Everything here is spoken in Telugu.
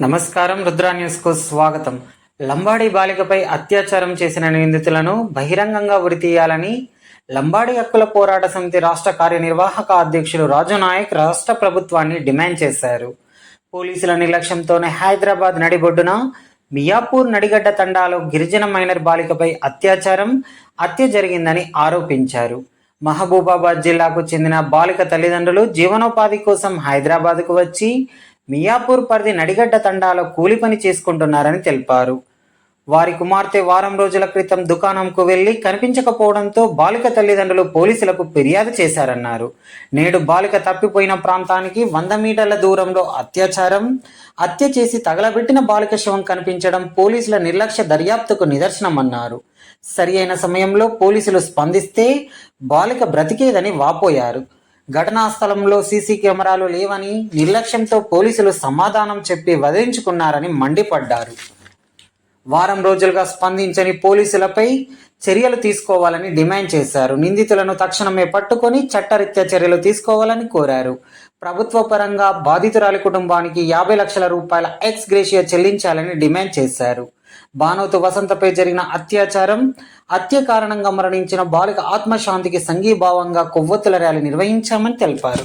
నమస్కారం. రుద్రా న్యూస్ కు స్వాగతం. లంబాడి బాలికపై అత్యాచారం చేసిన నిందితులను బహిరంగంగా ఉరితీయాలని లంబాడి హక్కుల పోరాట సమితి రాష్ట్ర కార్యనిర్వాహక అధ్యక్షులు రాజు నాయక్ రాష్ట్ర ప్రభుత్వాన్ని డిమాండ్ చేశారు. పోలీసుల నిర్లక్ష్యంతోనే హైదరాబాద్ నడిబొడ్డున మియాపూర్ నడిగడ్డ తండాలో గిరిజన మైనర్ బాలికపై హత్య జరిగిందని ఆరోపించారు. మహబూబాబాద్ జిల్లాకు చెందిన బాలిక తల్లిదండ్రులు జీవనోపాధి కోసం హైదరాబాద్కు వచ్చి మియాపూర్ పరిధి నడిగడ్డ తండాలో కూలి పని చేసుకుంటున్నారని తెలిపారు. వారి కుమార్తె వారం రోజుల క్రితం దుకాణంకు వెళ్లి కనిపించకపోవడంతో బాలిక తల్లిదండ్రులు పోలీసులకు ఫిర్యాదు చేశారన్నారు. నేడు బాలిక తప్పిపోయిన ప్రాంతానికి 100 మీటర్ల దూరంలో హత్య చేసి తగలబెట్టిన బాలిక శవం కనిపించడం పోలీసుల నిర్లక్ష్య దర్యాప్తుకు నిదర్శనమన్నారు. సరి అయిన సమయంలో పోలీసులు స్పందిస్తే బాలిక బ్రతికేదని వాపోయారు. ఘటనా స్థలంలో సీసీ కెమెరాలు లేవని, నిర్లక్ష్యంతో పోలీసులు సమాధానం చెప్పి వదిలించుకున్నారని మండిపడ్డారు. వారం రోజులుగా స్పందించని పోలీసులపై చర్యలు తీసుకోవాలని డిమాండ్ చేశారు. నిందితులను తక్షణమే పట్టుకొని చట్టరీత్యా చర్యలు తీసుకోవాలని కోరారు. ప్రభుత్వ పరంగా బాధితురాలి కుటుంబానికి 50 లక్షల రూపాయల ఎక్స్ గ్రేషియా చెల్లించాలని డిమాండ్ చేశారు. బానోతు వసంతపై జరిగిన హత్య కారణంగా మరణించిన బాలిక ఆత్మశాంతికి సంఘీభావంగా కొవ్వొత్తుల ర్యాలీ నిర్వహించామని తెలిపారు.